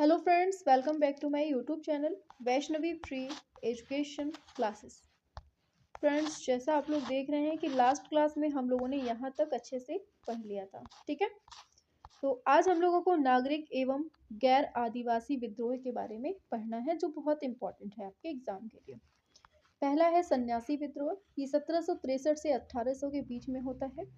Hello friends, welcome back to my YouTube channel Vaishnavi free education classes. Friends, जैसा आप लोग देख रहे हैं कि लास्ट क्लास में हम लोगों ने यहाँ तक अच्छे से पढ़ लिया था। ठीक है, तो आज हम लोगों को नागरिक एवं गैर आदिवासी विद्रोह के बारे में पढ़ना है, जो बहुत इंपॉर्टेंट है आपके एग्जाम के लिए। पहला है सन्यासी विद्रोह। ये 1763 से 1800 के बीच में होता है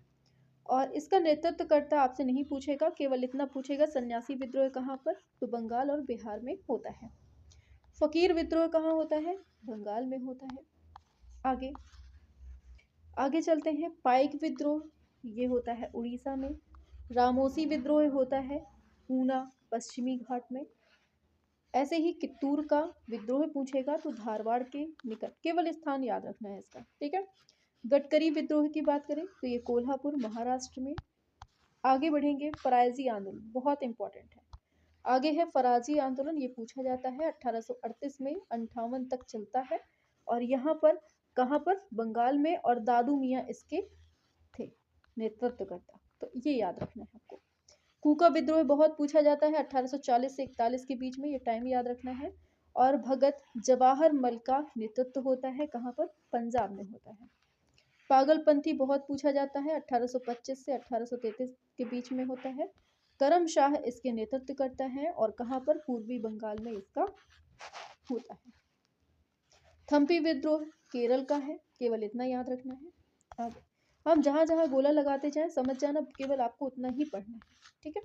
और इसका नेतृत्वकर्ता आपसे नहीं पूछेगा, केवल इतना पूछेगा सन्यासी विद्रोह कहाँ पर, तो बंगाल और बिहार में होता है। फकीर विद्रोह कहाँ होता है, बंगाल में होता है। आगे आगे चलते हैं। पाइक विद्रोह ये होता है उड़ीसा में। रामोसी विद्रोह होता है ऊना पश्चिमी घाट में। ऐसे ही कित्तूर का विद्रोह पूछेगा तो धारवाड़ के निकट, केवल स्थान याद रखना है इसका। ठीक है, गडकरी विद्रोह की बात करें तो ये कोल्हापुर महाराष्ट्र में। आगे बढ़ेंगे। फराजी आंदोलन बहुत इंपॉर्टेंट है। आगे है फराजी आंदोलन। ये पूछा जाता है 1838 में 58 तक चलता है और यहाँ पर कहाँ पर, बंगाल में, और दादू मियाँ इसके थे नेतृत्वकर्ता, तो ये याद रखना है आपको। कूका विद्रोह बहुत पूछा जाता है 1840 से 41 के बीच में, ये टाइम याद रखना है। और भगत जवाहर मल का नेतृत्व होता है कहाँ पर, पंजाब में होता है। पागलपंथी बहुत पूछा जाता है 1825 से 1833 के बीच में होता है। करम शाह इसके नेतृत्व करता है और कहाँ पर, पूर्वी बंगाल में इसका होता है। थम्पी विद्रोह केरल का है, केवल इतना याद रखना है। अब हम जहां जहां गोला लगाते जाएं समझ जाना, केवल आपको उतना ही पढ़ना है। ठीक है,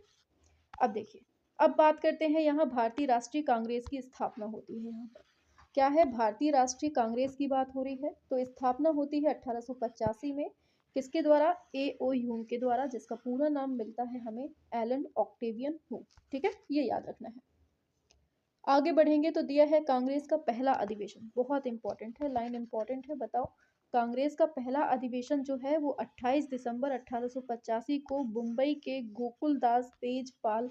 अब देखिए, अब बात करते हैं। यहाँ भारतीय राष्ट्रीय कांग्रेस की स्थापना होती है। यहाँ पर क्या है, भारतीय राष्ट्रीय कांग्रेस की बात हो रही है। तो स्थापना होती है 1885 में। किसके द्वारा, A.O. ह्यूम के द्वारा, जिसका पूरा नाम मिलता है हमें एलन ऑक्टेवियन ह्यूम। ठीक है, ये याद रखना है। आगे बढ़ेंगे तो दिया है कांग्रेस का पहला अधिवेशन, बहुत इंपॉर्टेंट है, लाइन इंपॉर्टेंट है। बताओ, कांग्रेस का पहला अधिवेशन जो है वो 28 दिसंबर 1885 को मुंबई के गोकुलदास तेजपाल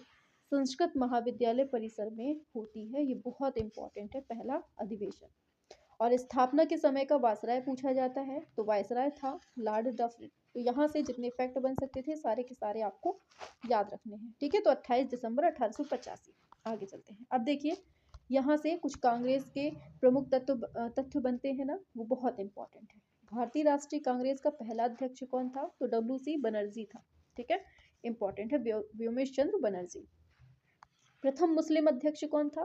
संस्कृत महाविद्यालय परिसर में होती है। ये बहुत इंपॉर्टेंट है, पहला अधिवेशन। और स्थापना के समय का वायसराय पूछा जाता है, तो वायसराय था लॉर्ड डफरिन। तो यहाँ से जितने फैक्ट बन सकते थे सारे के सारे आपको याद रखने हैं। ठीक है, तो 28 दिसंबर 1885। आगे चलते हैं। अब देखिए, यहाँ से कुछ कांग्रेस के प्रमुख तथ्य बनते हैं ना, वो बहुत इंपॉर्टेंट है। भारतीय राष्ट्रीय कांग्रेस का पहला अध्यक्ष कौन था, तो WC बनर्जी था। ठीक है, इंपॉर्टेंट है, व्योमेश चंद्र बनर्जी। प्रथम मुस्लिम अध्यक्ष कौन था,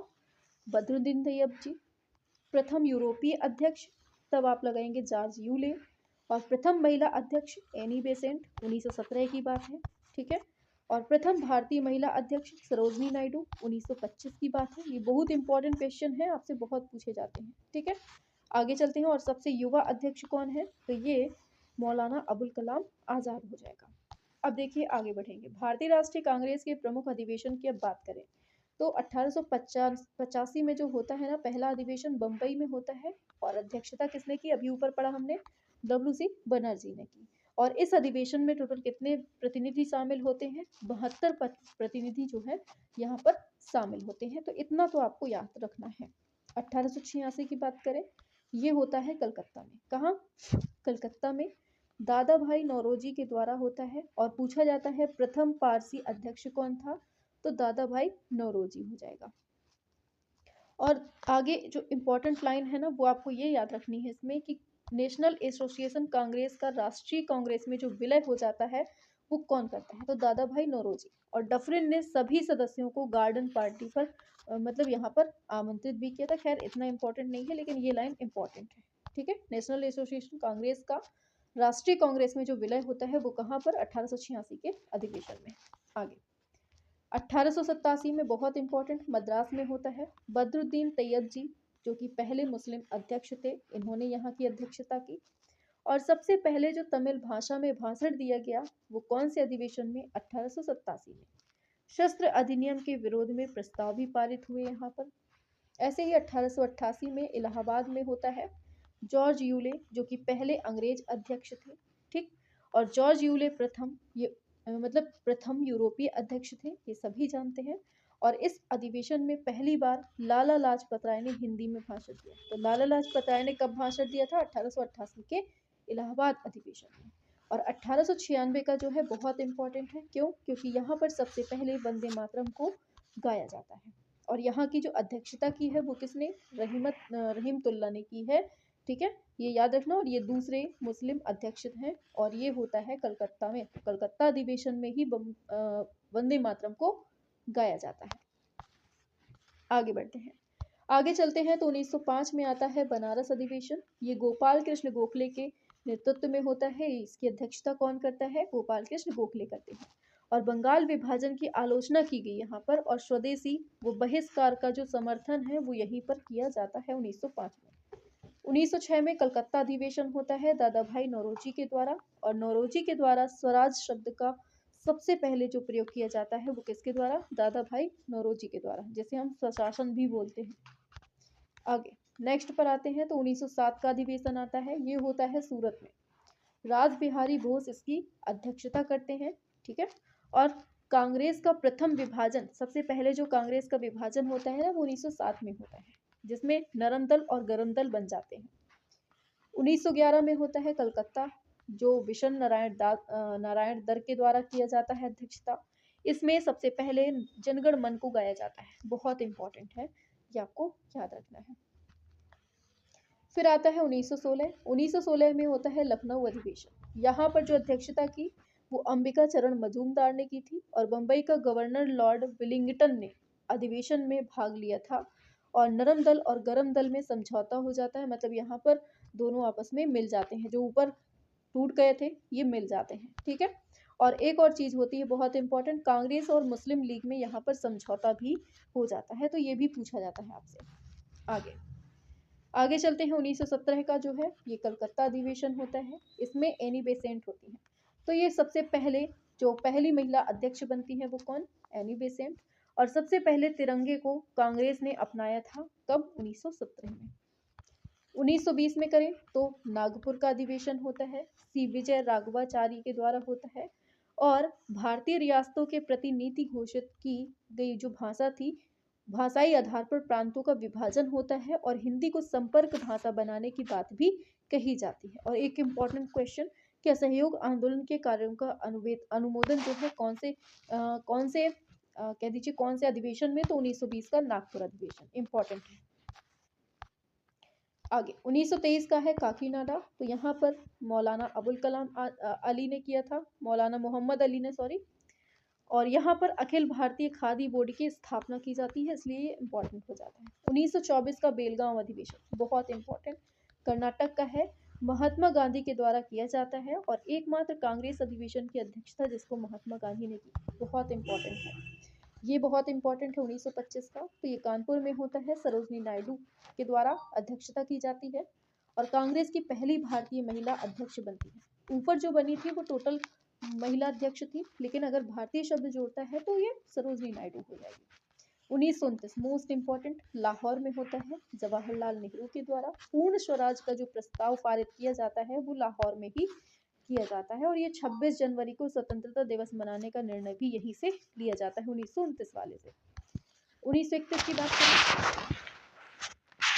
बदरुद्दीन तैयब। प्रथम यूरोपीय अध्यक्ष, तब आप लगाएंगे जॉर्ज यूले। और प्रथम महिला अध्यक्ष एनी बेसेंट, 1917 की बात है। ठीक है, और प्रथम भारतीय महिला अध्यक्ष सरोजनी नायडू, 1925 की बात है। ये बहुत इंपॉर्टेंट क्वेश्चन है, आपसे बहुत पूछे जाते हैं। ठीक है, आगे चलते हैं। और सबसे युवा अध्यक्ष कौन है, तो ये मौलाना अबुल कलाम आजाद हो जाएगा। अब देखिए, आगे बढ़ेंगे। भारतीय राष्ट्रीय कांग्रेस के प्रमुख अधिवेशन की अब बात करें तो 1885 में जो होता है ना पहला अधिवेशन, बंबई में होता है। और अध्यक्षता किसने की, अभी ऊपर पढ़ा हमने, WC बनर्जी ने की। और इस अधिवेशन में टोटल कितने प्रतिनिधि शामिल होते हैं, 72 प्रतिनिधि जो है यहाँ पर शामिल होते हैं। तो इतना तो आपको याद रखना है। 1886 की बात करें, ये होता है कलकत्ता में। कहाँ, कलकत्ता में। दादा भाई नौरोजी के द्वारा होता है। और पूछा जाता है प्रथम पारसी अध्यक्ष कौन था, तो दादा भाई नौरोजी हो जाएगा। और आगे जो इम्पोर्टेंट लाइन है ना, वो आपको ये याद रखनी है इसमें कि नेशनल एसोसिएशन कांग्रेस का राष्ट्रीय कांग्रेस में जो विलय हो जाता है वो कौन करता है, तो दादा भाई नौरोजी। और डफरिन ने सभी सदस्यों को गार्डन पार्टी पर मतलब यहाँ पर आमंत्रित भी किया था। खैर इतना इंपॉर्टेंट नहीं है, लेकिन ये लाइन इंपॉर्टेंट है। ठीक है, नेशनल एसोसिएशन कांग्रेस का राष्ट्रीय कांग्रेस में जो विलय होता है वो कहाँ पर, 1886 के अधिवेशन में। आगे 1887 में बहुत इंपॉर्टेंट, मद्रास में होता है। बदरुद्दीन तैयब जी जो कि पहले मुस्लिम अध्यक्ष थे, इन्होंने यहाँ की अध्यक्षता की। और सबसे पहले जो तमिल भाषा में भाषण दिया गया वो कौन से अधिवेशन में, 1887 में। शस्त्र अधिनियम के विरोध में प्रस्ताव भी पारित हुए यहाँ पर। ऐसे ही 1888 में इलाहाबाद में होता है। जॉर्ज यूले जो कि पहले अंग्रेज अध्यक्ष थे। ठीक, और जॉर्ज यूले प्रथम मतलब प्रथम यूरोपीय अध्यक्ष थे, ये सभी जानते हैं। और इस अधिवेशन में पहली बार लाला लाजपत राय ने हिंदी में भाषण दिया। तो लाला लाजपत राय ने कब भाषण दिया था, 1888 के इलाहाबाद अधिवेशन में। और 1896 का जो है बहुत इंपॉर्टेंट है। क्यों, क्योंकि यहाँ पर सबसे पहले वंदे मातरम को गाया जाता है। और यहाँ की जो अध्यक्षता की है वो किसने, रहीमतुल्ला ने की है। ठीक है, ये याद रखना। और ये दूसरे मुस्लिम अध्यक्ष हैं और ये होता है कलकत्ता में। कलकत्ता अधिवेशन में ही वंदे मातरम को गाया जाता है। आगे बढ़ते हैं, आगे चलते हैं तो 1905 में आता है बनारस अधिवेशन। ये गोपाल कृष्ण गोखले के नेतृत्व में होता है। इसकी अध्यक्षता कौन करता है, गोपाल कृष्ण गोखले करते हैं। और बंगाल विभाजन की आलोचना की गई यहाँ पर, और स्वदेशी वो बहिष्कार का जो समर्थन है वो यहीं पर किया जाता है 1905 में। 1906 में कलकत्ता अधिवेशन होता है दादा भाई नौरोजी के द्वारा, और नौरोजी के द्वारा स्वराज शब्द का सबसे पहले जो प्रयोग किया जाता है वो किसके द्वारा, दादा भाई नौरोजी के द्वारा, जिसे हम स्वशासन भी बोलते हैं। आगे नेक्स्ट पर आते हैं तो 1907 का अधिवेशन आता है। ये होता है सूरत में। राज बिहारी बोस इसकी अध्यक्षता करते हैं। ठीक है, और कांग्रेस का प्रथम विभाजन, सबसे पहले जो कांग्रेस का विभाजन होता है ना वो 1907 में होता है, जिसमें नरम दल और गरम दल बन जाते हैं। 1911 में होता है कलकत्ता, जो विशन नारायण दर के द्वारा किया जाता है अध्यक्षता। इसमें सबसे पहले जनगण मन को गाया जाता है, बहुत इंपॉर्टेंट है, ये आपको याद रखना है। फिर आता है 1916। 1916 में होता है लखनऊ अधिवेशन। यहाँ पर जो अध्यक्षता की वो अंबिका चरण मजूमदार ने की थी, और बंबई का गवर्नर लॉर्ड विलिंगटन ने अधिवेशन में भाग लिया था। और नरम दल और गरम दल में समझौता हो जाता है, मतलब यहाँ पर दोनों आपस में मिल जाते हैं, जो ऊपर टूट गए थे ये मिल जाते हैं। ठीक है, और एक और चीज होती है बहुत इंपॉर्टेंट, कांग्रेस और मुस्लिम लीग में यहाँ पर समझौता भी हो जाता है, तो ये भी पूछा जाता है आपसे। आगे आगे चलते हैं, 1917 का जो है ये कलकत्ता अधिवेशन होता है। इसमें एनी बेसेंट होती है। तो ये सबसे पहले जो पहली महिला अध्यक्ष बनती है वो कौन, एनी बेसेंट। और सबसे पहले तिरंगे को कांग्रेस ने अपनाया था, कब, 1917 में। 1920 में करें तो नागपुर का अधिवेशन होता है, सी विजय राघवाचारी के द्वारा होता है। और भारतीय रियासतों के प्रति नीति घोषित की गई जो भाषा थी, भाषाई आधार पर प्रांतों का विभाजन होता है, और हिंदी को संपर्क भाषा बनाने की बात भी कही जाती है। और एक इम्पॉर्टेंट क्वेश्चन, कि असहयोग आंदोलन के कार्यों का अनुमोदन जो है कौन से कह दीजिए कौन से अधिवेशन में, तो 1920 का नागपुर अधिवेशन इम्पॉर्टेंट है। आगे 1923 का है काकीनाडा। तो यहाँ पर मौलाना अबुल कलाम अली ने किया था, मौलाना मोहम्मद अली ने, सॉरी। और यहाँ पर अखिल भारतीय खादी बोर्ड की स्थापना की जाती है, इसलिए ये इंपॉर्टेंट हो जाता है। 1924 का बेलगांव अधिवेशन बहुत इंपॉर्टेंट, कर्नाटक का है, महात्मा गांधी के द्वारा किया जाता है, और एकमात्र कांग्रेस अधिवेशन की अध्यक्षता जिसको महात्मा गांधी ने की, बहुत इंपॉर्टेंट है, ये बहुत इंपॉर्टेंट है 1925 का। तो ये कानपुर में होता है, सरोजनी नायडू के द्वारा अध्यक्षता की जाती है, और कांग्रेस की पहली भारतीय महिला अध्यक्ष बनती है। ऊपर जो बनी थी वो टोटल महिला अध्यक्ष थी, लेकिन अगर भारतीय शब्द जोड़ता है तो ये सरोजनी नायडू हो जाएगी। 1929 मोस्ट इंपॉर्टेंट, लाहौर में होता है, जवाहरलाल नेहरू के द्वारा पूर्ण स्वराज का जो प्रस्ताव पारित किया जाता है वो लाहौर में ही किया जाता है। और ये 26 जनवरी को स्वतंत्रता दिवस मनाने का निर्णय भी यहीं से लिया जाता है, 1929 वाले से। 1931 की बात करें,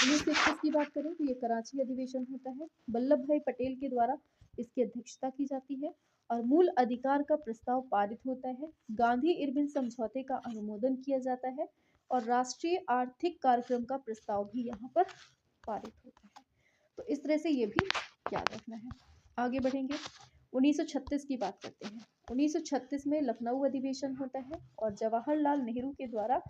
1931 की बात करें तो ये कराची अधिवेशन होता है, वल्लभ भाई पटेल के द्वारा इसकी अध्यक्षता की जाती है, और मूल अधिकार का प्रस्ताव पारित होता है, गांधी इरविन समझौते का अनुमोदन किया जाता है, और राष्ट्रीय आर्थिक कार्यक्रम का प्रस्ताव भी यहाँ पर पारित होता है। तो इस तरह से ये भी याद रखना है। आगे बढ़ेंगे, 1936 की बात करते हैं। 1936 में लखनऊ अधिवेशन होता है, और जवाहरलाल नेहरू के द्वारा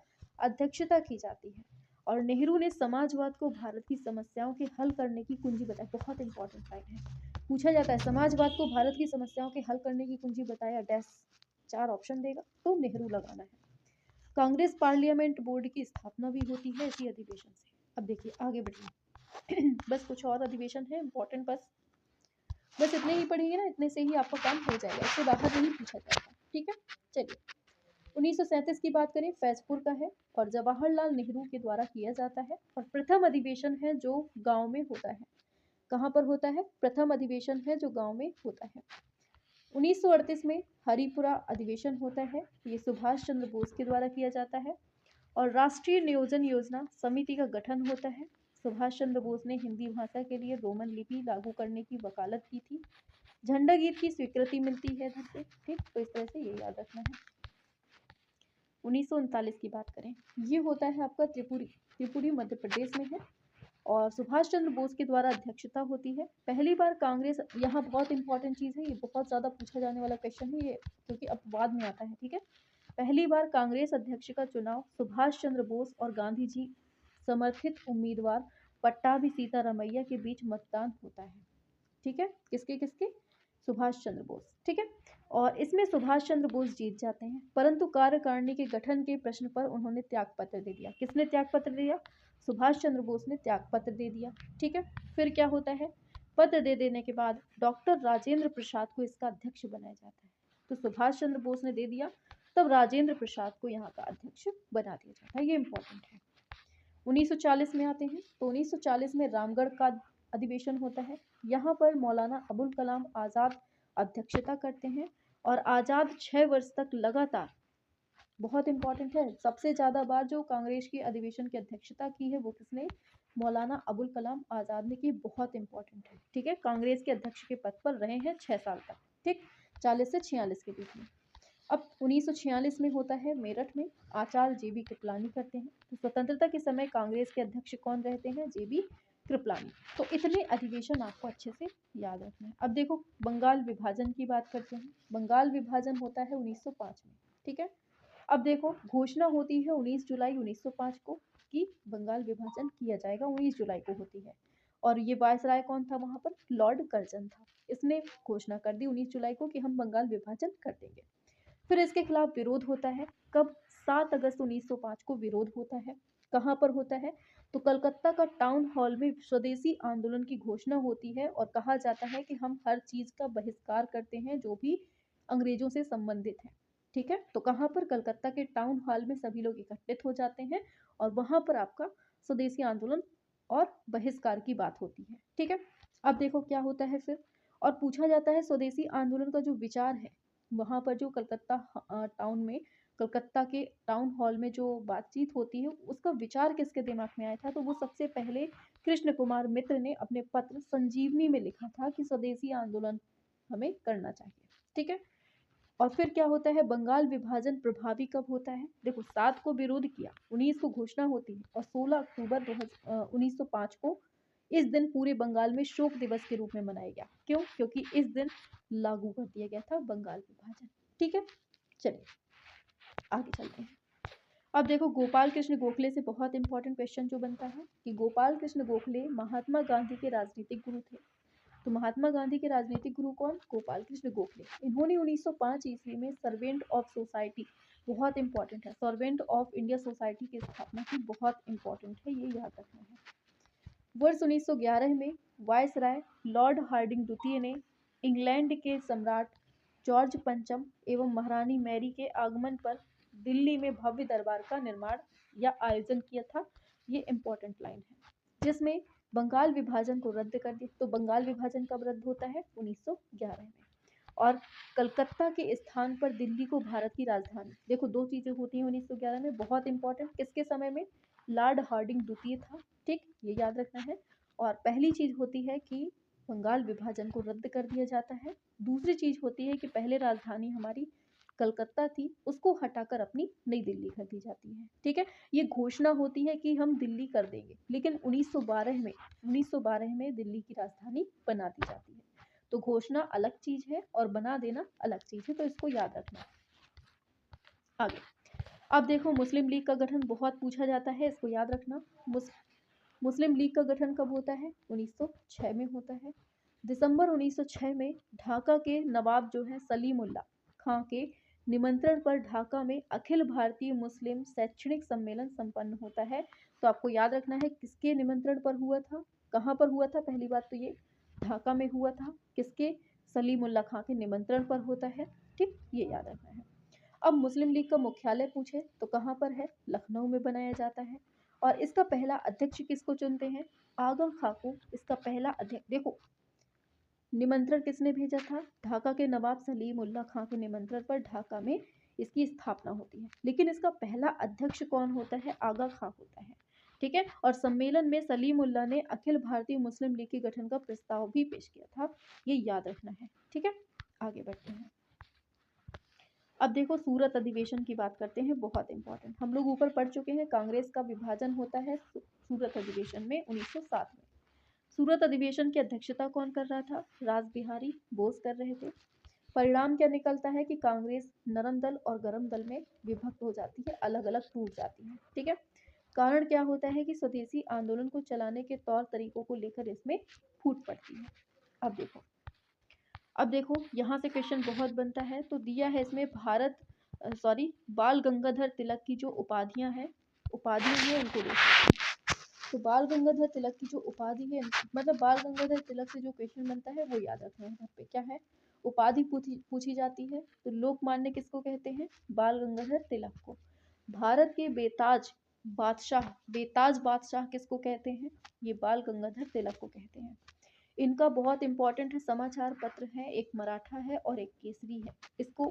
अध्यक्षता की जाती है, और नेहरू ने समाजवाद को भारत की समस्याओं के हल करने की कुंजी बताया, बहुत इंपॉर्टेंट लाइन है, पूछा जाता है समाजवाद को भारत की समस्याओं के हल करने की कुंजी बताया, डैश 4 ऑप्शन देगा तो नेहरू लगाना है। कांग्रेस पार्लियामेंट बोर्ड की स्थापना भी होती है इसी अधिवेशन से। अब देखिए आगे बढ़िए बस कुछ और अधिवेशन है इंपॉर्टेंट, बस इतने ही पढ़ेंगे ना, इतने से ही आपका काम हो जाएगा, इससे बाहर नहीं पूछा जाएगा। ठीक है, चलिए 1937 की बात करें, फैजपुर का है, और जवाहरलाल नेहरू के द्वारा किया जाता है, और प्रथम अधिवेशन है जो गांव में होता है। कहाँ पर होता है, प्रथम अधिवेशन है जो गांव में होता है। 1938 में हरिपुरा अधिवेशन होता है, ये सुभाष चंद्र बोस के द्वारा किया जाता है, और राष्ट्रीय नियोजन योजना समिति का गठन होता है। सुभाष चंद्र बोस ने हिंदी भाषा के लिए रोमन लिपि लागू करने की वकालत की थी। झंडा गीत की स्वीकृति मिलती है इधर से। ठीक, तो इस तरह से ये याद रखना है। 1939 की बात करें, ये होता है आपका त्रिपुरी मध्य प्रदेश में है और सुभाष चंद्र बोस के द्वारा अध्यक्षता होती है। पहली बार कांग्रेस, यहाँ बहुत इंपॉर्टेंट चीज़ है, ये बहुत ज़्यादा पूछा जाने वाला क्वेश्चन है ये, क्योंकि अपवाद में आता है, ठीक है। पहली बार कांग्रेस अध्यक्ष का चुनाव सुभाष चंद्र बोस और गांधी जी समर्थित उम्मीदवार पट्टाभी सीतारामैया के बीच मतदान होता है, ठीक है। किसके किसके? सुभाष चंद्र बोस, ठीक है। और इसमें सुभाष चंद्र बोस जीत जाते हैं, परंतु कार्यकारिणी के गठन के प्रश्न पर उन्होंने त्यागपत्र दे दिया। किसने त्यागपत्र दिया? सुभाष चंद्र बोस ने त्यागपत्र दे दिया, ठीक है। फिर क्या होता है? पत्र दे देने के बाद डॉक्टर राजेंद्र प्रसाद को इसका अध्यक्ष बनाया जाता है। तो सुभाष चंद्र बोस ने दे दिया, तब राजेंद्र प्रसाद को यहाँ का अध्यक्ष बना दिया जाता है। ये इंपॉर्टेंट है। 1940 में आते हैं, तो 1940 में रामगढ़ का अधिवेशन होता है। यहाँ पर मौलाना अबुल कलाम आज़ाद अध्यक्षता करते हैं और आज़ाद 6 वर्ष तक लगातार, बहुत इंपॉर्टेंट है, सबसे ज़्यादा बार जो कांग्रेस की अधिवेशन की अध्यक्षता की है वो किसने? मौलाना अबुल कलाम आज़ाद ने की। बहुत इंपॉर्टेंट है, ठीक है। कांग्रेस के अध्यक्ष के पद पर रहे हैं 6 साल तक, ठीक, 40 से 46 के बीच में। अब 1946 में होता है मेरठ में, आचार्य जेबी कृपलानी करते हैं। तो स्वतंत्रता के समय कांग्रेस के अध्यक्ष कौन रहते हैं? जेबी कृपलानी। तो इतने अधिवेशन आपको अच्छे से याद रखना है। अब देखो बंगाल विभाजन की बात करते हैं। बंगाल विभाजन होता है 1905 में, ठीक है। अब देखो घोषणा होती है 19 जुलाई 1905 को कि बंगाल विभाजन किया जाएगा, 19 जुलाई को होती है। और ये वायसराय कौन था वहां पर? लॉर्ड कर्जन था। इसने घोषणा कर दी 19 जुलाई को कि हम बंगाल विभाजन कर देंगे। फिर इसके खिलाफ विरोध होता है। कब? 7 अगस्त 1905 को विरोध होता है। कहाँ पर होता है? तो कलकत्ता का टाउन हॉल में स्वदेशी आंदोलन की घोषणा होती है और कहा जाता है कि हम हर चीज का बहिष्कार करते हैं जो भी अंग्रेजों से संबंधित है, ठीक है। तो कहाँ पर? कलकत्ता के टाउन हॉल में सभी लोग एकत्रित हो जाते हैं और वहां पर आपका स्वदेशी आंदोलन और बहिष्कार की बात होती है, ठीक है। अब देखो क्या होता है फिर, और पूछा जाता है स्वदेशी आंदोलन का जो विचार है वहां पर, जो कलकत्ता टाउन में, कलकत्ता के टाउन हॉल में जो बातचीत होती है, उसका विचार किसके दिमाग में आया था? तो वो सबसे पहले कृष्ण कुमार मित्र ने अपने पत्र संजीवनी में लिखा था कि स्वदेशी आंदोलन हमें करना चाहिए, ठीक है। और फिर क्या होता है? बंगाल विभाजन प्रभावी कब होता है? देखो 7 को विरोध किया, 19 को घोषणा होती है और 16 अक्टूबर 1905 को इस दिन पूरे बंगाल में शोक दिवस के रूप में मनाया गया। क्यों? क्योंकि इस दिन लागू कर दिया गया था बंगाल विभाजन, ठीक है। चलिए आगे चलते हैं। अब देखो गोपाल कृष्ण गोखले से बहुत इंपॉर्टेंट क्वेश्चन जो बनता है कि गोपाल कृष्ण गोखले महात्मा गांधी के राजनीतिक गुरु थे। तो महात्मा गांधी के राजनीतिक गुरु कौन? गोपाल कृष्ण गोखले। इन्होंने 1905 ईस्वी में सर्वेंट ऑफ सोसाइटी, बहुत इंपॉर्टेंट है, सर्वेंट ऑफ इंडिया सोसाइटी की स्थापना की। बहुत इंपॉर्टेंट है, ये याद रखना है। वर्ष 1911 में वायसराय लॉर्ड हार्डिंग द्वितीय ने इंग्लैंड के सम्राट जॉर्ज पंचम एवं महारानी मैरी के आगमन पर दिल्ली में भव्य दरबार का निर्माण या आयोजन किया था। ये इंपॉर्टेंट लाइन है, जिसमें बंगाल विभाजन को रद्द कर दिया। तो बंगाल विभाजन कब रद्द होता है? 1911 में। और कलकत्ता के स्थान पर दिल्ली को भारत की राजधानी, देखो 2 चीजें होती हैं 1911 में, बहुत इंपॉर्टेंट। किसके समय में? लॉर्ड हार्डिंग द्वितीय था, ठीक, ये याद रखना है। और पहली चीज होती है कि बंगाल विभाजन को रद्द कर दिया जाता है। दूसरी चीज होती है कि पहले राजधानी हमारी कलकत्ता थी, उसको हटाकर अपनी नई दिल्ली कर दी जाती है, ठीक है। ये घोषणा होती है कि हम दिल्ली कर देंगे, लेकिन 1912 में दिल्ली की राजधानी बना दी जाती है। तो घोषणा अलग चीज है और बना देना अलग चीज है, तो इसको याद रखना। आगे अब देखो मुस्लिम लीग का गठन बहुत पूछा जाता है, इसको याद रखना। मुस्लिम लीग का गठन कब होता है? 1906 में होता है। दिसंबर 1906 में ढाका के नवाब जो है सलीमुल्लाह खां के निमंत्रण पर ढाका में अखिल भारतीय मुस्लिम शैक्षणिक सम्मेलन संपन्न होता है। तो आपको याद रखना है किसके निमंत्रण पर हुआ था, कहाँ पर हुआ था। पहली बात तो ये ढाका में हुआ था, किसके? सलीमुल्लाह खां के निमंत्रण पर होता है, ठीक, ये याद रखना है। अब मुस्लिम लीग का मुख्यालय पूछे तो कहाँ पर है? लखनऊ में बनाया जाता है। और इसका पहला अध्यक्ष किसको चुनते हैं? आगा खां को इसका पहला अध्यक्ष। देखो निमंत्रण किसने भेजा था? ढाका के नवाब सलीमुल्लाह खां के निमंत्रण पर ढाका में इसकी स्थापना होती है, लेकिन इसका पहला अध्यक्ष कौन होता है? आगा खां होता है, ठीक है। और सम्मेलन में सलीमुल्लाह ने अखिल भारतीय मुस्लिम लीग के गठन का प्रस्ताव भी पेश किया था, ये याद रखना है, ठीक है। आगे बढ़ते हैं। अब देखो सूरत अधिवेशन की बात करते हैं, बहुत इंपॉर्टेंट। हम लोग ऊपर पढ़ चुके हैं, कांग्रेस का विभाजन होता है सूरत अधिवेशन में 1907 में। सूरत अधिवेशन की अध्यक्षता कौन कर रहा था? रास बिहारी बोस कर रहे थे। परिणाम क्या निकलता है कि कांग्रेस नरम दल और गरम दल में विभक्त हो जाती है, अलग अलग टूट जाती है। ठीक है, कारण क्या होता है कि स्वदेशी आंदोलन को चलाने के तौर तरीकों को लेकर इसमें फूट पड़ती है। अब देखो यहाँ से क्वेश्चन बहुत बनता है, तो दिया है इसमें बाल गंगाधर तिलक की जो उपाधियां हैं, उपाधि है उनको देखो। तो बाल गंगाधर तिलक की जो उपाधि है, मतलब बाल गंगाधर तिलक से जो क्वेश्चन बनता है वो याद रखना है। यहाँ पे क्या है, उपाधि पूछी जाती है। तो लोकमान्य किसको कहते हैं? बाल गंगाधर तिलक को। भारत के बेताज बादशाह किसको कहते हैं? ये बाल गंगाधर तिलक को कहते हैं। इनका बहुत इंपॉर्टेंट है, समाचार पत्र है, एक मराठा है और एक केसरी है। इसको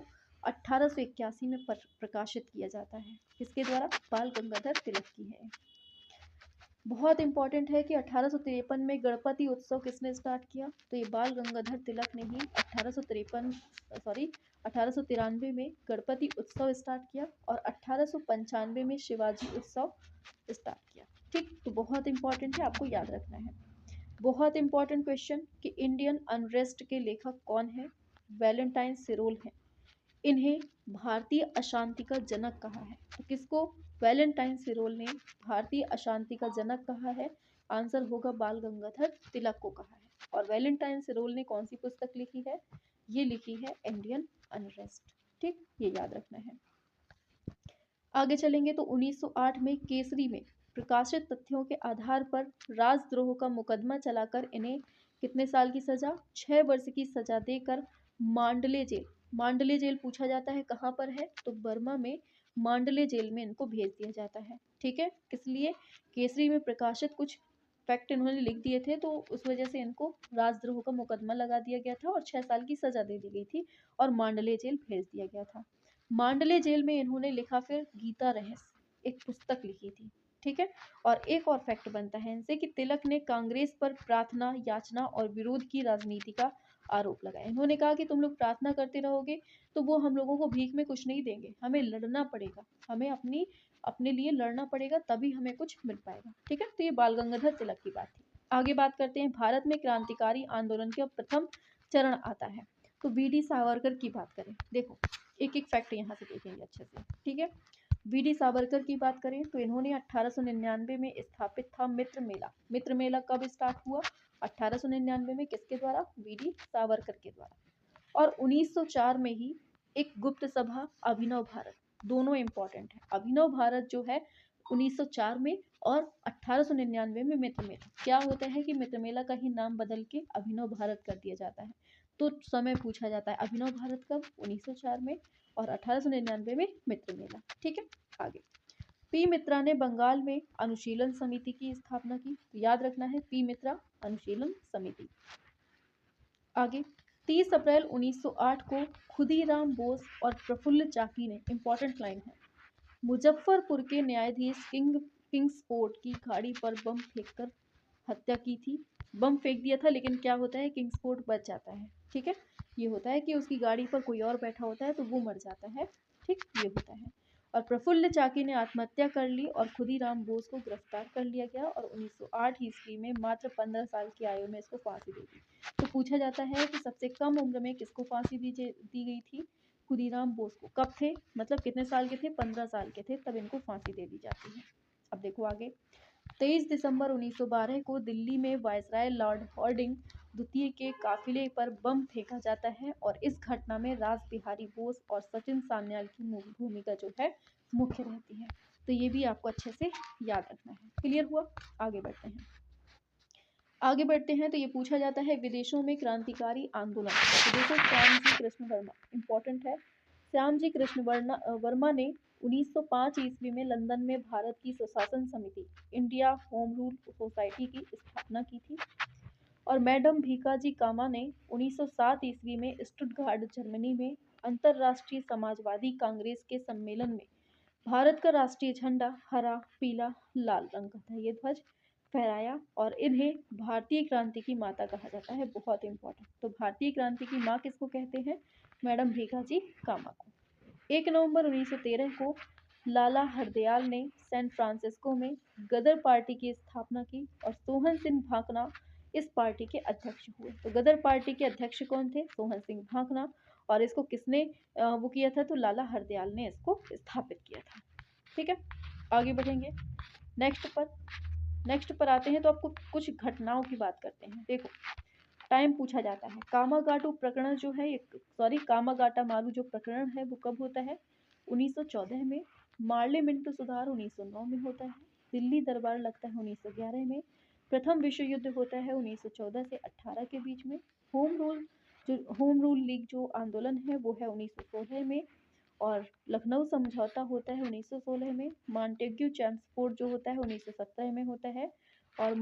1881 में प्रकाशित किया जाता है। किसके द्वारा? बाल गंगाधर तिलक की है। बहुत इंपॉर्टेंट है कि 1853 में गणपति उत्सव किसने स्टार्ट किया? तो ये बाल गंगाधर तिलक ने ही 1893 में गणपति उत्सव स्टार्ट किया और 1895 में शिवाजी उत्सव स्टार्ट किया। ठीक, तो बहुत इंपॉर्टेंट है, आपको याद रखना है। बहुत इंपॉर्टेंट क्वेश्चन कि इंडियन अनरेस्ट के लेखक कौन है? वैलेंटाइन सिरोल है। इन्हें भारतीय अशांति का जनक कहा है। तो किसको वैलेंटाइन सिरोल ने भारतीय अशांति का जनक कहा है? आंसर होगा बाल गंगाधर तिलक को कहा है। और वैलेंटाइन सिरोल ने कौन सी पुस्तक लिखी है? ये लिखी है इंडियन अनरेस्ट। ठीक, ये याद रखना है। आगे चलेंगे तो 1908 में केसरी में प्रकाशित तथ्यों के आधार पर राजद्रोह का मुकदमा चलाकर इन्हें कितने साल की सजा? 6 वर्ष की सजा देकर मांडले जेल पूछा जाता है कहाँ पर है? तो बर्मा में मांडले जेल में इनको भेज दिया जाता है। ठीक है, किस लिए? केसरी में प्रकाशित कुछ फैक्ट इन्होंने लिख दिए थे, तो उस वजह से इनको राजद्रोह का मुकदमा लगा दिया गया था और 6 साल की सजा दे दी गई थी और मांडले जेल भेज दिया गया था। मांडले जेल में इन्होंने लिखा फिर गीता रहस्य, एक पुस्तक लिखी थी। ठीक है, और एक और फैक्ट बनता है इनसे कि तिलक ने कांग्रेस पर प्रार्थना, याचना और विरोध की राजनीति का आरोप लगाया। इन्होंने कहा कि तुम लोग प्रार्थना करते रहोगे तो वो हम लोगों को भीख में कुछ नहीं देंगे, हमें लड़ना पड़ेगा, हमें अपने लिए लड़ना पड़ेगा, तभी हमें कुछ मिल पाएगा। ठीक है, तो ये बाल गंगाधर तिलक की बात थी। आगे बात करते हैं, भारत में क्रांतिकारी आंदोलन का प्रथम चरण आता है। तो वीडी सावरकर की बात करें, देखो एक एक फैक्ट यहाँ से देखेंगे अच्छे से। ठीक है, वीडी सावरकर की बात करें तो इन्होंने 1899 में स्थापित था मित्र मेला। मित्र मेला कब स्टार्ट हुआ? 1899 में। किसके द्वारा? वीडी सावरकर के द्वारा। और 1904 में ही एक गुप्त सभा अभिनव भारत, दोनों इंपॉर्टेंट है। अभिनव भारत जो है 1904 में और 1899 में मित्र मेला। क्या होता है कि मित्र मेला का ही नाम बदल के अभिनव भारत कर दिया जाता है। तो समय पूछा जाता है अभिनव भारत कब? 1904 में और 1899 में मित्र मेला। ठीक है, आगे पी मित्रा ने बंगाल में अनुशीलन समिति की स्थापना की। तो याद रखना है पी मित्रा अनुशीलन समिति। आगे 30 अप्रैल 1908 को खुदीराम बोस और प्रफुल्ल चाकी ने, इंपॉर्टेंट लाइन है, मुजफ्फरपुर के न्यायाधीश किंग्सफोर्ड की गाड़ी पर बम फेंककर हत्या की थी। बम फेंक दिया था, लेकिन क्या होता है, किंग्सफोर्ड बच जाता है। ठीक है, ये होता है कि उसकी गाड़ी पर कोई और बैठा होता है तो वो मर जाता है। ठीक, ये होता है। और प्रफुल्ल चाकी ने आत्महत्या कर ली और खुदीराम बोस को गिरफ्तार कर लिया गया और 1908 ईस्वी में मात्र 15 साल की आयु में इसको फांसी दी गई। तो पूछा जाता है कि सबसे कम उम्र में किसको फांसी दी गई थी? खुदीराम बोस को। कब थे, मतलब कितने साल के थे? 15 साल के थे, तब इनको फांसी दे दी जाती है। अब देखो आगे 23 दिसंबर 1912 को दिल्ली में वायसराय लॉर्ड हॉर्डिंग द्वितीय के काफिले पर बम फेंका जाता है और इस घटना में रास बिहारी बोस और सचिन सान्याल की भूमिका जो है मुख्य रहती है। तो ये भी आपको अच्छे से याद रखना है। क्लियर हुआ? आगे बढ़ते हैं तो ये पूछा जाता है विदेशों में क्रांतिकारी आंदोलन। तो देखो श्याम जी कृष्ण वर्मा, इंपॉर्टेंट है। श्याम जी कृष्ण वर्मा ने 1905 ईस्वी में लंदन में भारत की स्वशासन समिति इंडिया होम रूल सोसाइटी की स्थापना की थी। और मैडम भीकाजी कामा ने 1907 ईस्वी में स्टुटगार्ट जर्मनी में अंतरराष्ट्रीय समाजवादी कांग्रेस के सम्मेलन में भारत का राष्ट्रीय झंडा हरा, पीला, लाल रंग का था, ये ध्वज फहराया और इन्हें भारतीय क्रांति की माता कहा जाता है। बहुत इंपॉर्टेंट। तो भारतीय क्रांति की माँ किसको कहते हैं? मैडम भीकाजी कामा को। 1 नवंबर 1913 को लाला हरदयाल ने सैन फ्रांसिस्को में गदर पार्टी की स्थापना की और सोहन सिंह भाकना इस पार्टी के अध्यक्ष हुए। तो गदर पार्टी के अध्यक्ष कौन थे? सोहन सिंह भाकना। और इसको किसने वो किया था? तो लाला हरदयाल ने इसको स्थापित किया था। ठीक है, आगे बढ़ेंगे नेक्स्ट पर आते हैं। तो आपको कुछ घटनाओं की बात करते हैं। देखो, टाइम पूछा जाता है। कामागाटू प्रकरण जो है, कामागाटा मारू जो प्रकरण है वो कब होता है? 1914 में। मार्ले मिंटो सुधार 1909 में होता है। दिल्ली दरबार लगता है 1911 में। प्रथम विश्व युद्ध होता है 1914 से 18 के बीच में। होम रूल लीग जो आंदोलन है वो है 1916 में। और लखनऊ समझौता होता है 1916 में। मॉन्टेग्यू चैम्सफोर्ड जो होता है 1917 में होता है। और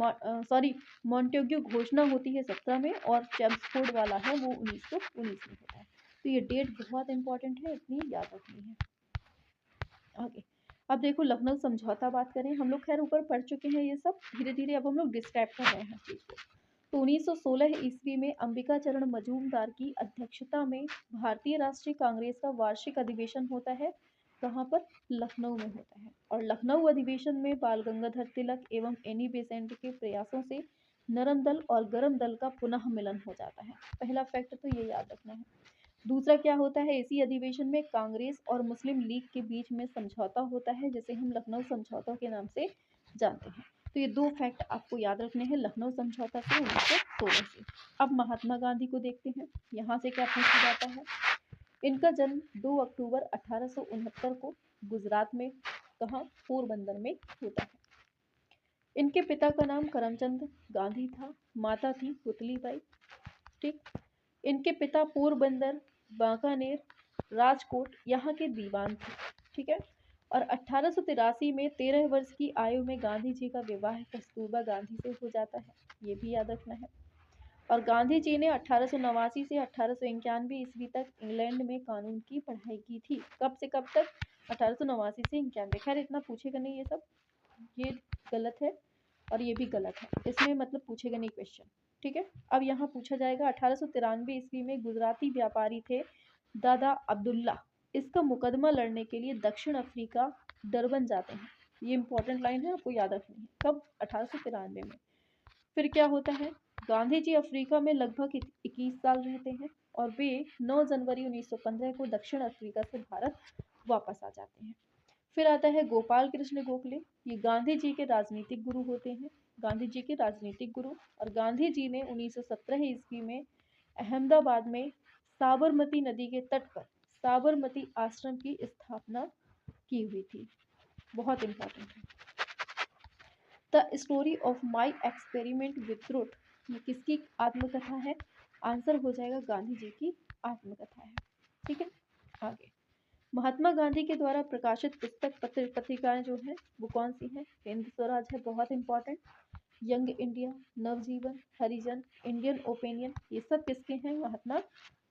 मॉन्टेग्यू घोषणा होती है 17 में, और चैम्सफोर्ड वाला है वो 1919 में होता है। तो ये डेट बहुत इंपॉर्टेंट है, इतनी याद रखनी है। आगे अब देखो, लखनऊ समझौता बात करें। हम लोग खैर ऊपर पढ़ चुके हैं ये सब, धीरे धीरे अब हम लोग डिस्क्राइब कर रहे हैं चीज़ को। तो 1916 ईस्वी में अंबिका चरण मजूमदार की अध्यक्षता में भारतीय राष्ट्रीय कांग्रेस का वार्षिक अधिवेशन होता है। कहाँ पर? लखनऊ में होता है। और लखनऊ अधिवेशन में बाल गंगाधर तिलक एवं एनी बेसेंट के प्रयासों से नरम दल और गरम दल का पुनः मिलन हो जाता है। पहला फैक्ट तो ये याद रखना है। दूसरा क्या होता है? इसी अधिवेशन में कांग्रेस और मुस्लिम लीग के बीच में समझौता होता है, जिसे हम लखनऊ समझौता के नाम से जानते हैं। तो ये दो फैक्ट आपको याद रखने हैं लखनऊ समझौता से 1916 से। अब महात्मा गांधी को देखते हैं, यहाँ से क्या पूछा जाता है। इनका जन्म 2 अक्टूबर 1869 को गुजरात में, कहाँ? पोरबंदर में होता है। इनके पिता का नाम करमचंद गांधी था, माता थी पुतलीबाई। ठीक, इनके पिता पोरबंदर, बांकानेर, राजकोट यहाँ के दीवान थे। ठीक है, और 1883 में 13 वर्ष की आयु में गांधी जी का विवाह कस्तूरबा गांधी से हो जाता है, ये भी याद रखना है। और गांधी जी ने 1889 से 1891 ईस्वी तक इंग्लैंड में कानून की पढ़ाई की थी। कब से कब तक? 1889 से 91। खैर इतना पूछेगा नहीं ये सब, ये गलत है और ये भी गलत है, इसमें मतलब पूछेगा नहीं क्वेश्चन। ठीक है, अब यहाँ पूछा जाएगा 1893 ईस्वी में गुजराती व्यापारी थे दादा अब्दुल्ला, इसका मुकदमा लड़ने के लिए दक्षिण अफ्रीका डरबन जाते हैं। ये इंपॉर्टेंट लाइन है, आपको याद रखनी है। कब? 1893 में। फिर क्या होता है? गांधी जी अफ्रीका में लगभग 21 साल रहते हैं और वे 9 जनवरी 1915 को दक्षिण अफ्रीका से भारत वापस आ जाते हैं। फिर आता है गोपाल कृष्ण गोखले, ये गांधी जी के राजनीतिक गुरु होते हैं, गांधी जी के राजनीतिक गुरु। और गांधी जी ने 1917 ईस्वी में अहमदाबाद में साबरमती नदी के तट पर साबरमती आश्रम की स्थापना की हुई थी। बहुत इंपॉर्टेंट है। The story of my experiment with truth, ये किसकी आत्मकथा है? आंसर हो जाएगा गांधी जी की आत्मकथा है। ठीक है, आगे महात्मा गांधी के द्वारा प्रकाशित पुस्तक पत्रिकाएं जो है वो कौन सी है? हिंद स्वराज है, बहुत इंपॉर्टेंट। यंग इंडिया, नवजीवन, हरिजन, इंडियन ओपिनियन, ये सब किसके हैं? महात्मा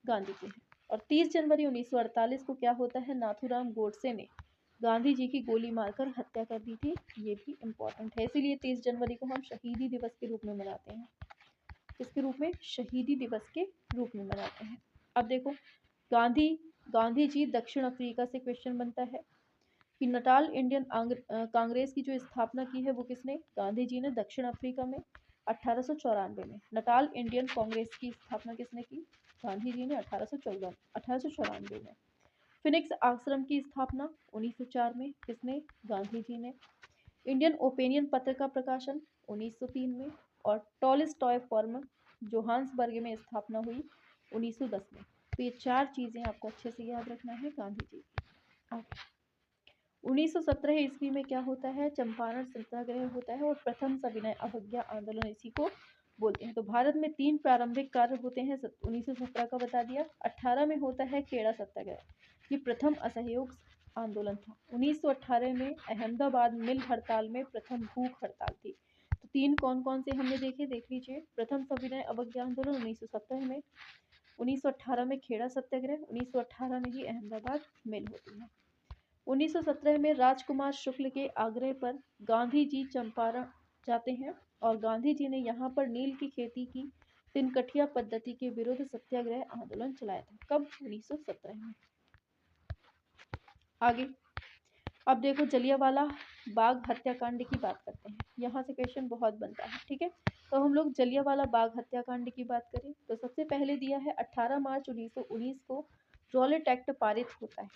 गांधी के हैं। और 30 जनवरी 1948 को क्या होता है? नाथूराम गोडसे ने गांधी जी की गोली मारकर हत्या कर दी थी, ये भी इम्पोर्टेंट है। इसीलिए 30 जनवरी को हम शहीदी दिवस के रूप में मनाते हैं। किसके रूप में? शहीदी दिवस के रूप में मनाते हैं। अब देखो, गांधी जी दक्षिण अफ्रीका से क्वेश्चन बनता है कि नटाल इंडियन कांग्रेस की जो स्थापना की है वो किसने? गांधी जी ने दक्षिण अफ्रीका में 1894 में। नटाल इंडियन कांग्रेस की स्थापना किसने की? गांधी जी ने 1894 में। फिनिक्स आश्रम की स्थापना 1904 में किसने? गांधी जी ने। इंडियन ओपिनियन पत्र का प्रकाशन 1903 में। और टॉलस्टॉय फर्म जोहान्सबर्ग में स्थापना हुई 1910 में। तो ये 4 चीजें आपको अच्छे से याद रखना है गांधी जी की। आगे 1917 ईस्वी में क्या होता है? चंपारण सत्याग्रह होता है और प्रथम सविनय अवज्ञा आंदोलन इसी को बोलते हैं। तो भारत में 3 प्रारंभिक कार्य होते हैं। 1917 का बता दिया। 18 में होता है खेड़ा सत्याग्रह, ये प्रथम असहयोग आंदोलन था। 1918 में अहमदाबाद मिल हड़ताल में प्रथम भूख हड़ताल थी। तो 3 कौन कौन से हमने देखे, देख लीजिए। प्रथम सविनय अवज्ञा आंदोलन 1917 में, 1918 में खेड़ा सत्याग्रह, 1918 में ही अहमदाबाद मिल होती है। 1917 में राजकुमार शुक्ल के आग्रह पर गांधी जी चंपारण जाते हैं और गांधी जी ने यहाँ पर नील की खेती की तिनकठिया पद्धति के विरुद्ध सत्याग्रह आंदोलन चलाया था। कब? 1917 में। आगे अब देखो जलियांवाला बाग हत्याकांड की बात करते हैं। यहाँ से क्वेश्चन बहुत बनता है, ठीक है। तो हम लोग जलियांवाला बाग हत्याकांड की बात करें तो सबसे पहले दिया है 18 मार्च 1919 को रॉलेट एक्ट पारित होता है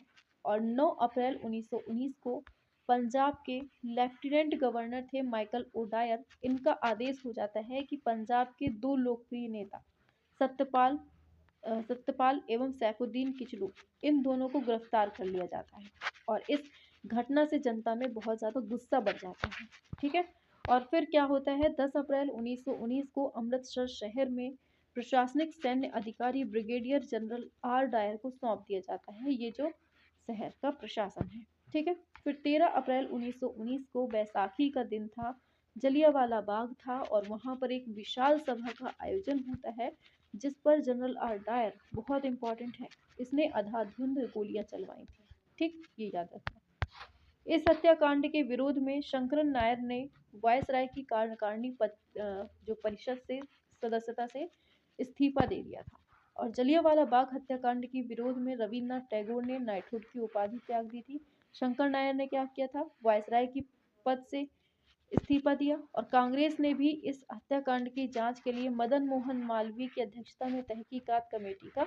और 9 अप्रैल 1919 को पंजाब के लेफ्टिनेंट गवर्नर थे माइकल ओडायर, इनका आदेश हो जाता है कि पंजाब के दो लोकप्रिय नेता सत्यपाल सत्यपाल एवं सैफुद्दीन किचलू, इन दोनों को गिरफ्तार कर लिया जाता है और इस घटना से जनता में बहुत ज़्यादा गुस्सा बढ़ जाता है, ठीक है। और फिर क्या होता है 10 अप्रैल 1919 को अमृतसर शहर में प्रशासनिक सैन्य अधिकारी ब्रिगेडियर जनरल आर डायर को सौंप दिया जाता है, ये जो शहर का प्रशासन है, ठीक है। फिर 13 अप्रैल 1919 को बैसाखी का दिन था, जलियांवाला बाग था और वहां पर एक विशाल सभा का आयोजन होता है जिस पर जनरल आर डायर, बहुत इंपॉर्टेंट है, इसने अंधाधुंध गोलियां चलवाई थी, ठीक, ये याद रखना। इस हत्याकांड के विरोध में शंकरन नायर ने वायसराय की कार्यकारिणी जो परिषद से सदस्यता से इस्तीफा दे दिया था और जलियांवाला बाग हत्याकांड के विरोध में रविन्द्रनाथ टैगोर ने नाइटहुड की उपाधि त्याग दी थी। शंकर नायर ने क्या किया था, वायसराय की पद से इस्तीफा दिया और कांग्रेस ने भी इस हत्याकांड की जांच के लिए मदन मोहन मालवीय की अध्यक्षता में तहकीकात कमेटी का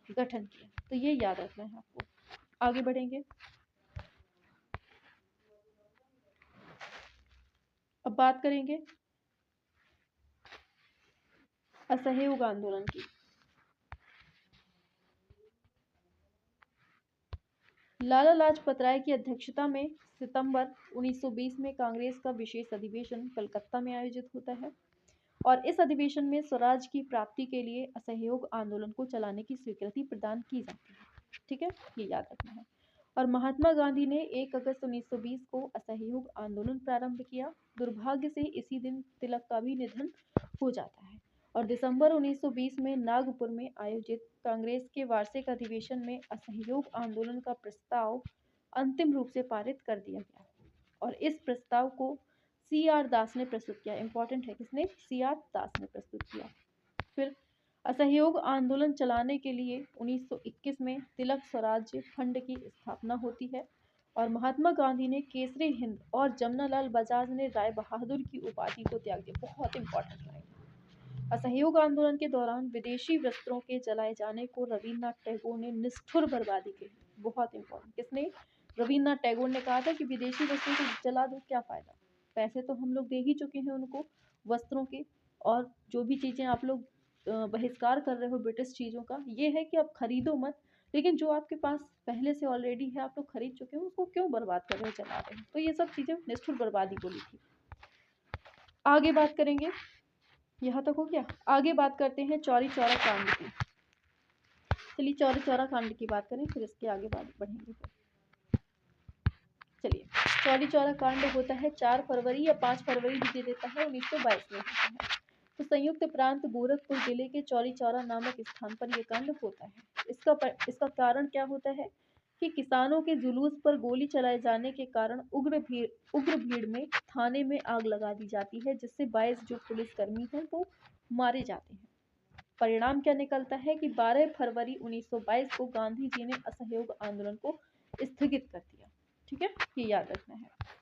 गठन किया। तो ये याद रखना है आपको। आगे बढ़ेंगे, अब बात करेंगे असहयोग आंदोलन की। लाला लाजपत राय की अध्यक्षता में सितंबर 1920 में कांग्रेस का विशेष अधिवेशन कलकत्ता में आयोजित होता है और इस अधिवेशन में स्वराज की प्राप्ति के लिए असहयोग आंदोलन को चलाने की स्वीकृति प्रदान की जाती है, ठीक है, ये याद रखना है। और महात्मा गांधी ने 1 अगस्त 1920 को असहयोग आंदोलन प्रारंभ किया। दुर्भाग्य से इसी दिन तिलक का भी निधन हो जाता है और दिसंबर 1920 में नागपुर में आयोजित कांग्रेस के वार्षिक अधिवेशन में असहयोग आंदोलन का प्रस्ताव अंतिम रूप से पारित कर दिया गया और इस प्रस्ताव को CR दास ने प्रस्तुत किया। इंपॉर्टेंट है, किसने, CR दास ने प्रस्तुत किया। फिर असहयोग आंदोलन चलाने के लिए 1921 में तिलक स्वराज्य फंड की स्थापना होती है और महात्मा गांधी ने केसरी हिंद और जमनालाल बजाज ने राय बहादुर की उपाधि को त्याग दिया। बहुत इंपॉर्टेंट लाइन। असहयोग आंदोलन के दौरान विदेशी वस्त्रों के जलाए जाने को रविन्द्रनाथ टैगोर ने निष्ठुर बर्बादी कही। बहुत इंपॉर्टेंट, किसने, रविन्द्रनाथ टैगोर ने कहा था कि विदेशी वस्त्रों को जला दो, क्या फायदा, पैसे तो हम लोग दे ही चुके हैं उनको वस्त्रों के, और जो भी चीजें आप लोग बहिष्कार कर रहे हो ब्रिटिश चीजों का, ये है कि आप खरीदो मत, लेकिन जो आपके पास पहले से ऑलरेडी है, आप लोग खरीद चुके हो, उसको क्यों बर्बाद कर रहे हो, चला रहे हो। तो ये सब चीजें निष्ठुर बर्बादी बोली थी। आगे बात करेंगे, यहाँ तक हो गया। आगे बात करते हैं चौरी चौरा कांड की। चलिए चौरी चौरा कांड की बात करें, फिर इसके आगे बात बढ़ेंगे। चलिए, चौरी चौरा कांड होता है 4 फरवरी या 5 फरवरी भी दे देता है 1922 में होता है। तो संयुक्त प्रांत गोरखपुर जिले के चौरी चौरा नामक स्थान पर यह कांड होता है। इसका कारण क्या होता है कि किसानों के जुलूस पर गोली चलाए जाने के कारण उग्र भीड़ में थाने में आग लगा दी जाती है, जिससे 22 जो पुलिसकर्मी हैं वो मारे जाते हैं। परिणाम क्या निकलता है कि 12 फरवरी 1922 को गांधी जी ने असहयोग आंदोलन को स्थगित कर दिया, ठीक है, ये याद रखना है।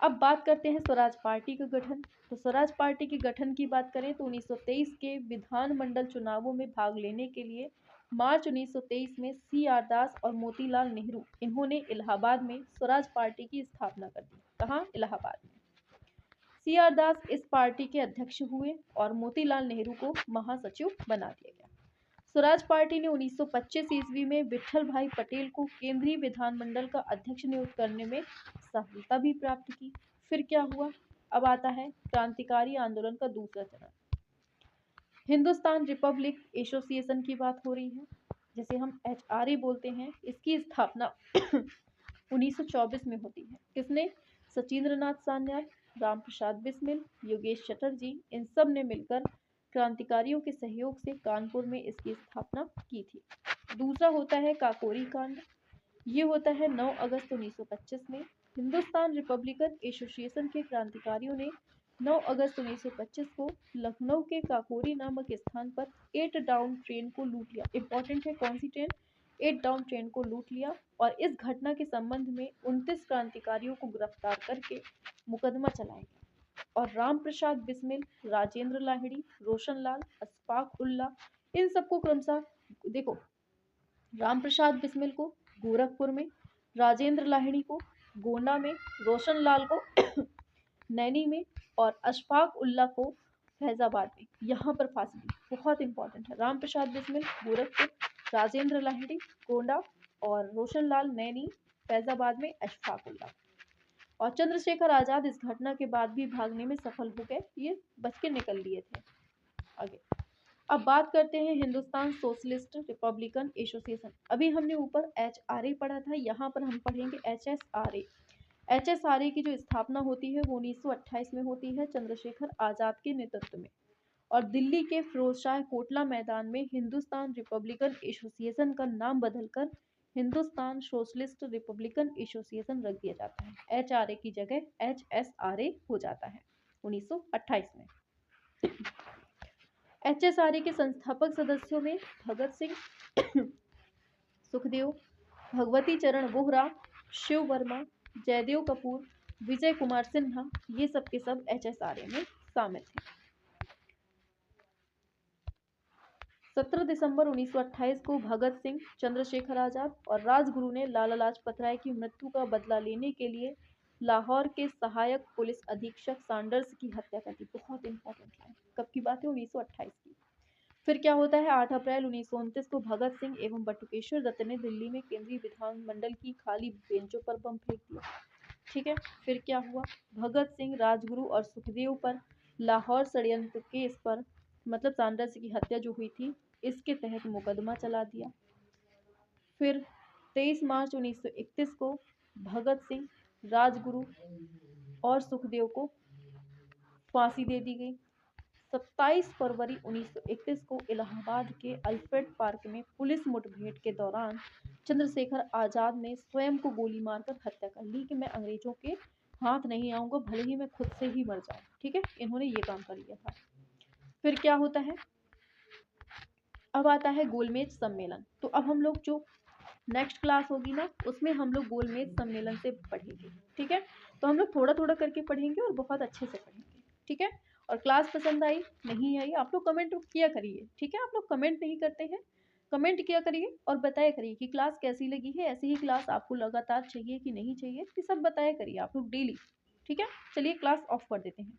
अब बात करते हैं स्वराज पार्टी का गठन। तो स्वराज पार्टी के गठन की बात करें तो 1923 के विधानमंडल चुनावों में भाग लेने के लिए मार्च 1923 में CR दास और मोतीलाल नेहरू, इन्होंने इलाहाबाद में स्वराज पार्टी की स्थापना कर दी। कहाँ, इलाहाबाद में। CR दास इस पार्टी के अध्यक्ष हुए और मोतीलाल नेहरू को महासचिव बना दिया गया। स्वराज पार्टी ने 1925 ईस्वी में विट्ठल भाई पटेल को केंद्रीय विधानमंडल का अध्यक्ष नियुक्त करने में सफलता भी प्राप्त की। फिर क्या हुआ, अब आता है क्रांतिकारी आंदोलन का दूसरा चरण। हिंदुस्तान रिपब्लिक एसोसिएशन की बात हो रही है, जिसे हम HRA बोलते हैं। इसकी स्थापना 1924 में होती है। किसने, सचिंद्रनाथ सान्याल, राम प्रसाद बिस्मिल, योगेश चटर्जी, इन सब ने मिलकर क्रांतिकारियों के सहयोग से कानपुर में इसकी स्थापना की थी। दूसरा होता है काकोरी कांड। ये होता है 9 अगस्त 1925 में। हिंदुस्तान रिपब्लिकन एसोसिएशन के क्रांतिकारियों ने 9 अगस्त 1925 को लखनऊ के काकोरी नामक स्थान पर 8 डाउन ट्रेन को लूट लिया। इंपॉर्टेंट है, कौन सी ट्रेन, 8 डाउन ट्रेन को लूट लिया और इस घटना के संबंध में 29 क्रांतिकारियों को गिरफ्तार करके मुकदमा चलाया गया और राम प्रसाद बिस्मिल, राजेंद्र लाहिड़ी, रोशन लाल, अशफाक उल्ला, इन सबको क्रमशः देखो, राम प्रसाद बिस्मिल को गोरखपुर में, राजेंद्र लाहिड़ी को गोंडा में, रोशन लाल को नैनी में और अशफाक उल्ला को फैजाबाद में, यहाँ पर फांसी दी। बहुत इंपॉर्टेंट है। राम प्रसाद बिस्मिल गोरखपुर, राजेंद्र लाहिड़ी गोंडा और रोशन लाल नैनी, फैजाबाद में अशफाक उल्ला। और चंद्रशेखर आजाद इस घटना के बाद भी भागने में सफल हो गए, ये बच के निकल लिए थे। आगे अब बात करते हैं हिंदुस्तान सोशलिस्ट रिपब्लिकन एसोसिएशन। अभी हमने ऊपर HRA पढ़ा था, यहाँ पर हम पढ़ेंगे HSRA। HSRA की जो स्थापना होती है वो 1928 में होती है चंद्रशेखर आजाद के नेतृत्व में, और दिल्ली के फिरोजशाह कोटला मैदान में हिंदुस्तान रिपब्लिकन एसोसिएशन का नाम बदलकर हिंदुस्तान सोशलिस्ट रिपब्लिकन एसोसिएशन रख दिया जाता है। HRA की जगह HSRA हो जाता है 1928 में। HSRA के संस्थापक सदस्यों में भगत सिंह, सुखदेव, भगवती चरण वोहरा, शिव वर्मा, जयदेव कपूर, विजय कुमार सिन्हा, ये सब के सब HSRA में शामिल थे। 17 दिसंबर 1928 को भगत सिंह, चंद्रशेखर आजाद और राजगुरु ने लाला लाजपत राय की मृत्यु का बदला लेने के लिए लाहौर के सहायक पुलिस अधीक्षक सैंडर्स की हत्या कर दी। बहुत इंपॉर्टेंट है। कब की बात है? 1928 की। फिर क्या होता है? 8 अप्रैल 1929 को भगत सिंह एवं बटुकेश्वर दत्त ने दिल्ली में केंद्रीय विधानमंडल की खाली बेंचों पर बम फेंक दिया। ठीक है। फिर क्या हुआ? भगत सिंह, राजगुरु और सुखदेव पर लाहौर षड्यंत्र केस पर, मतलब सैंडर्स की हत्या जो हुई थी, इसके तहत मुकदमा चला दिया। फिर 23 मार्च 1931 को भगत सिंह, राजगुरु और सुखदेव को फांसी दे दी गई। 27 फरवरी 1931 को इलाहाबाद के अल्फ्रेड पार्क में पुलिस मुठभेड़ के दौरान चंद्रशेखर आजाद ने स्वयं को गोली मारकर हत्या कर ली कि मैं अंग्रेजों के हाथ नहीं आऊंगा, भले ही मैं खुद से ही मर जाऊं। ठीक है, इन्होंने ये काम कर लिया था। फिर क्या होता है? अब आता है गोलमेज सम्मेलन। तो अब हम लोग जो नेक्स्ट क्लास होगी ना, उसमें हम लोग गोलमेज सम्मेलन से पढ़ेंगे। ठीक है, तो हम लोग थोड़ा थोड़ा करके पढ़ेंगे और बहुत अच्छे से पढ़ेंगे। ठीक है, और क्लास पसंद आई नहीं आई आप लोग कमेंट किया करिए। ठीक है, आप लोग कमेंट नहीं करते हैं, कमेंट किया करिए और बताया करिए कि क्लास कैसी लगी है। ऐसी ही क्लास आपको लगातार चाहिए कि नहीं चाहिए, ये सब बताया करिए आप लोग डेली। ठीक है, चलिए क्लास ऑफ कर देते हैं।